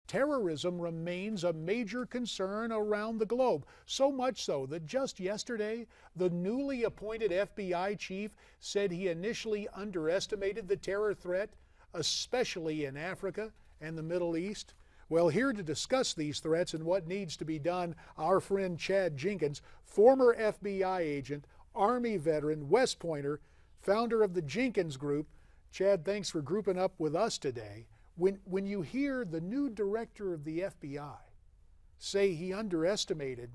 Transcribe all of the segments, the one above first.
Terrorism remains a major concern around the globe, so much so that just yesterday, the newly appointed FBI chief said he initially underestimated the terror threat, especially in Africa and the Middle East. Well, here to discuss these threats and what needs to be done, our friend Chad Jenkins, former FBI agent, Army veteran, West Pointer, founder of the Jenkins Group. Chad, thanks for grouping up with us today. When you hear the new director of the FBI say he underestimated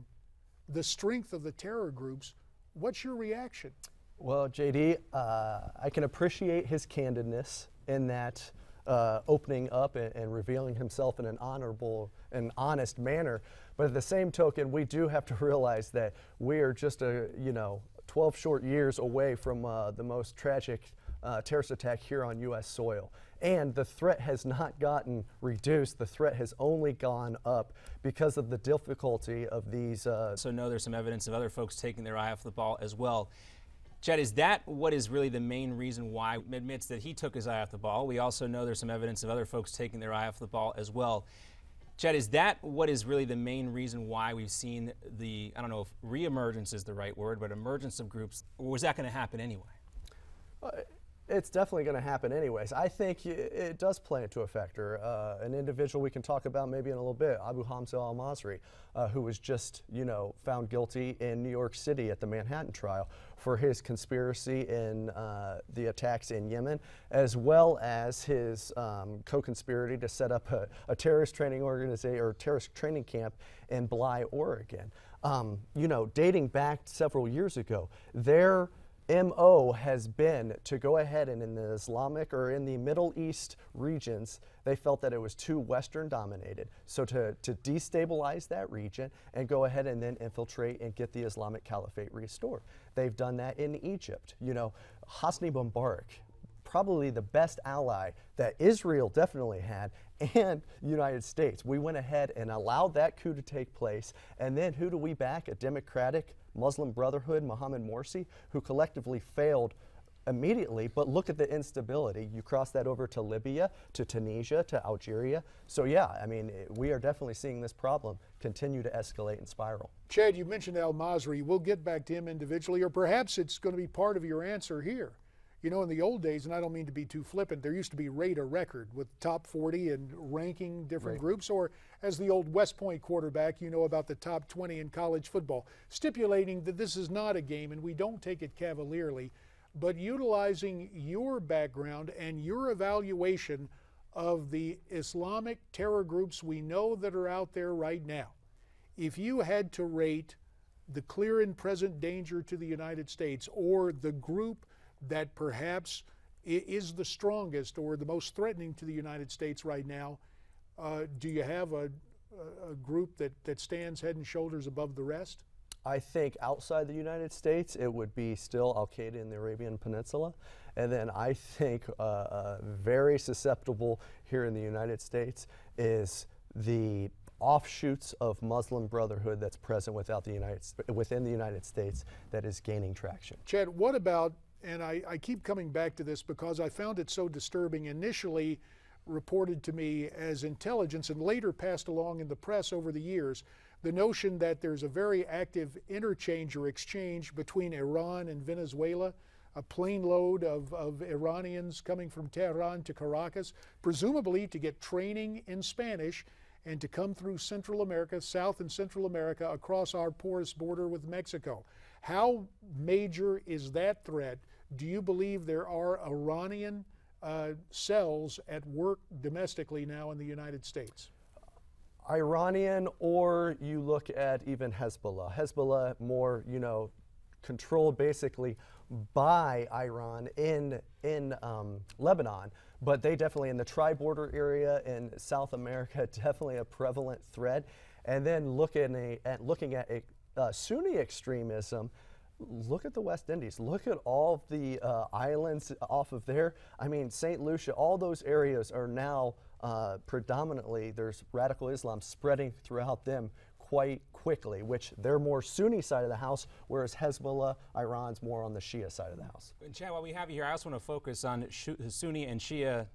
the strength of the terror groups, what's your reaction? Well, JD, I can appreciate his candidness in that opening up and revealing himself in an honorable and honest manner. But at the same token, we do have to realize that we are just 12 short years away from the most tragic terrorist attack here on U.S. soil. And the threat has not gotten reduced. The threat has only gone up because of the difficulty of these. So no, there's some evidence of other folks taking their eye off the ball as well. Chad, is that what is really the main reason why he admits that he took his eye off the ball? We also know there's some evidence of other folks taking their eye off the ball as well. Chad, is that what is really the main reason why we've seen the, I don't know if re-emergence is the right word, but emergence of groups, or was that going to happen anyway? It's definitely going to happen anyways. I think it does play into a factor. An individual we can talk about maybe in a little bit, Hamza alMasri, who was just, found guilty in New York City at the Manhattan trial for his conspiracy in the attacks in Yemen, as well as his co-conspiracy to set up a terrorist training organization or terrorist training camp in Bly, Oregon. Dating back several years ago, their MO has been to go ahead and in the Islamic or in the Middle East regions, they felt that it was too Western dominated. So to destabilize that region and go ahead and then infiltrate and get the Islamic Caliphate restored. They've done that in Egypt. Hosni Mubarak, probably the best ally that Israel definitely had, and United States. We went ahead and allowed that coup to take place, and then who do we back? A democratic Muslim Brotherhood, Mohammed Morsi, who collectively failed immediately, but look at the instability. You cross that over to Libya, to Tunisia, to Algeria. So yeah, I mean, we are definitely seeing this problem continue to escalate and spiral. Chad, you mentioned alMasri. We'll get back to him individually, or perhaps it's going to be part of your answer here. In the old days, and I don't mean to be too flippant, there used to be rate a record with top 40 and ranking different groups, or as the old West Point quarterback, about the top 20 in college football, stipulating that this is not a game and we don't take it cavalierly, but utilizing your background and your evaluation of the Islamic terror groups we know that are out there right now. If you had to rate the clear and present danger to the United States, or the group that perhaps is the strongest or the most threatening to the United States right now, do you have a group that stands head and shoulders above the rest? I think outside the United States, it would be still Al-Qaeda in the Arabian Peninsula. And then I think very susceptible here in the United States is the offshoots of Muslim Brotherhood that's present within the United States that is gaining traction. Chad, what about, and I keep coming back to this because I found it so disturbing, initially reported to me as intelligence and later passed along in the press over the years, the notion that there's a very active interchange or exchange between Iran and Venezuela, a plane load of Iranians coming from Tehran to Caracas, presumably to get training in Spanish and to come through Central America, South and Central America, across our porous border with Mexico. How major is that threat? Do you believe there are Iranian cells at work domestically now in the United States? Iranian, or you look at even Hezbollah. Hezbollah more, controlled basically by Iran in Lebanon, but they definitely in the tri-border area in South America, definitely a prevalent threat. And then looking at Sunni extremism, look at the West Indies. Look at all of the islands off of there. I mean, St. Lucia, all those areas are now predominantly, there's radical Islam spreading throughout them quite quickly, which they're more Sunni side of the house, whereas Hezbollah, Iran's more on the Shia side of the house. And Chad, while we have you here, I also want to focus on Sunni and Shia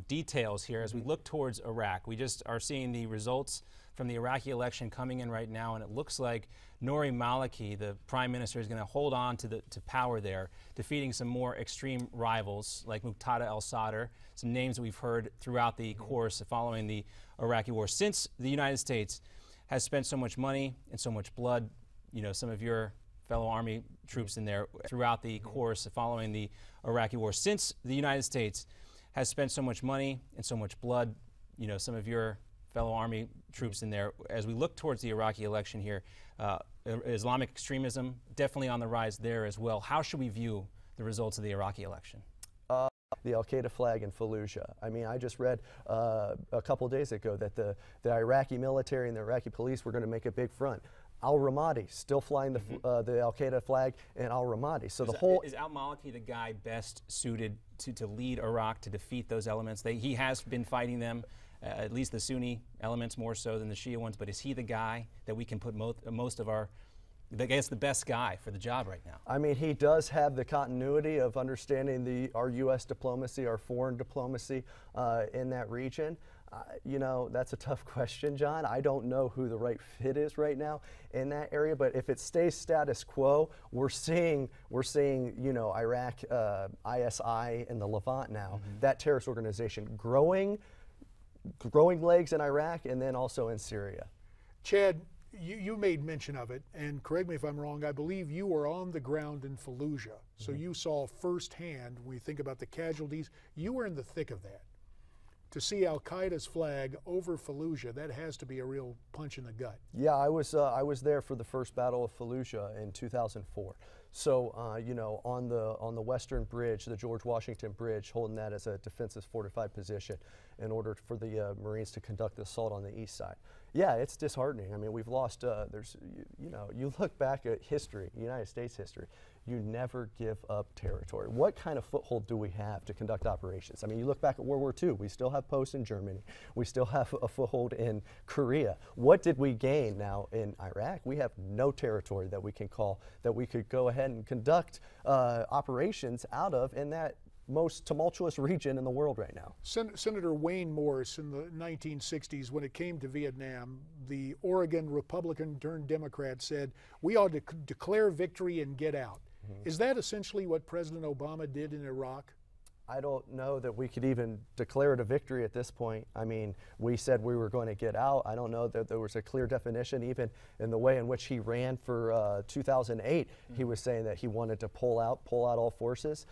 details here as we look towards Iraq. We just are seeing the results from the Iraqi election coming in right now, and it looks like Nouri Maliki, the prime minister, is going to hold on to power there, defeating some more extreme rivals like Muqtada al-Sadr, some names that we've heard throughout the course following the Iraqi war. Since the United States has spent so much money and so much blood, some of your fellow Army troops in there throughout the course following the Iraqi war. Since the United States has spent so much money and so much blood, some of your fellow Army troops in there, as we look towards the Iraqi election here, Islamic extremism definitely on the rise there as well. How should we view the results of the Iraqi election? The Al-Qaeda flag in Fallujah. I mean, I just read a couple days ago that the Iraqi military and the Iraqi police were going to make a big front. Al-Ramadi still flying the Al-Qaeda flag in Al-Ramadi. So is al-Maliki the guy best suited to lead Iraq, to defeat those elements? He has been fighting them, at least the Sunni elements more so than the Shia ones, but is he the guy that we can put most of our, I guess, the best guy for the job right now? I mean, he does have the continuity of understanding our U.S. diplomacy, our foreign diplomacy in that region. That's a tough question, John. I don't know who the right fit is right now in that area, but if it stays status quo, we're seeing Iraq, ISI in the Levant now, that terrorist organization growing legs in Iraq and then also in Syria. Chad, you made mention of it, and correct me if I'm wrong, I believe you were on the ground in Fallujah, so you saw firsthand, when we think about the casualties, you were in the thick of that. To see Al-Qaeda's flag over Fallujah, that has to be a real punch in the gut. Yeah, I was there for the first Battle of Fallujah in 2004. So, on the Western Bridge, the George Washington Bridge, holding that as a defensive fortified position in order for the Marines to conduct the assault on the east side. Yeah, it's disheartening. I mean, we've lost, you look back at history, United States history, you never give up territory. What kind of foothold do we have to conduct operations? I mean, you look back at World War II, we still have posts in Germany. We still have a foothold in Korea. What did we gain now in Iraq? We have no territory that we can call, that we could go ahead and conduct operations out of in that most tumultuous region in the world right now. Senator Wayne Morse in the 1960s, when it came to Vietnam, the Oregon Republican turned Democrat said, we ought to declare victory and get out. Is that essentially what President Obama did in Iraq? I don't know that we could even declare it a victory at this point. I mean, we said we were going to get out. I don't know that there was a clear definition, even in the way in which he ran for 2008. He was saying that he wanted to pull out all forces.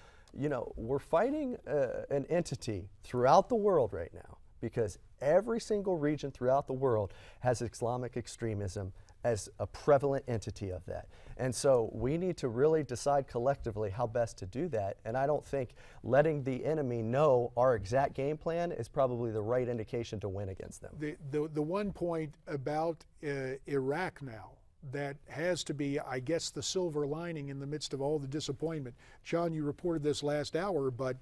We're fighting an entity throughout the world right now because every single region throughout the world has Islamic extremism as a prevalent entity of that. And so we need to really decide collectively how best to do that. And I don't think letting the enemy know our exact game plan is probably the right indication to win against them. The one point about Iraq now that has to be, I guess, the silver lining in the midst of all the disappointment. John, you reported this last hour, but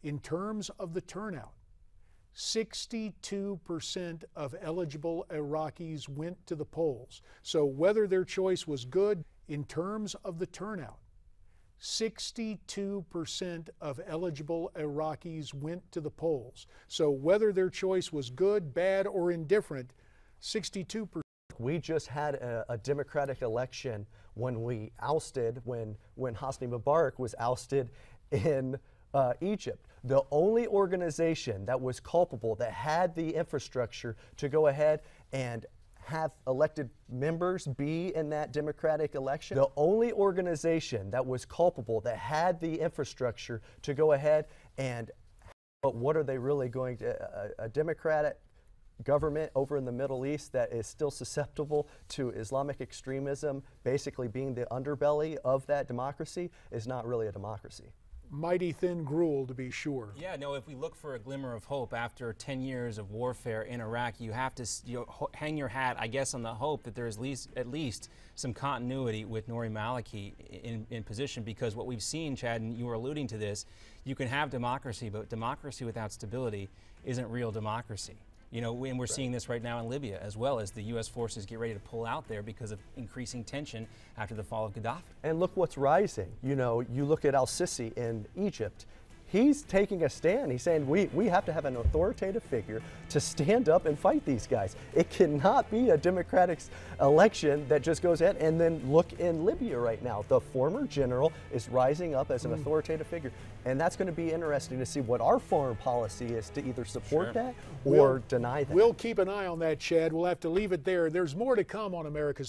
in terms of the turnout, 62% of eligible Iraqis went to the polls. So whether their choice was good, in terms of the turnout, 62% of eligible Iraqis went to the polls. So whether their choice was good, bad, or indifferent, 62%. We just had a democratic election when we ousted, when Hosni Mubarak was ousted in Egypt. The only organization that was culpable, that had the infrastructure to go ahead and have elected members be in that democratic election, the only organization that was culpable, that had the infrastructure to go ahead and, but what are they really going to, a democratic government over in the Middle East that is still susceptible to Islamic extremism, basically being the underbelly of that democracy, is not really a democracy. Mighty thin gruel, to be sure. Yeah, no, if we look for a glimmer of hope after 10 years of warfare in Iraq, you have to hang your hat, I guess, on the hope that there's at least some continuity with Nouri Maliki in position, because what we've seen, Chad, and you were alluding to this, you can have democracy, but democracy without stability isn't real democracy. And we're seeing this right now in Libya, as well as the U.S. forces get ready to pull out there because of increasing tension after the fall of Gaddafi. And look what's rising. You look at al-Sisi in Egypt. he's taking a stand. He's saying we have to have an authoritative figure to stand up and fight these guys. It cannot be a democratic election that just goes ahead. And then look in Libya right now. The former general is rising up as an authoritative figure. And that's going to be interesting to see what our foreign policy is to either support that or deny that. We'll keep an eye on that, Chad. We'll have to leave it there. There's more to come on America's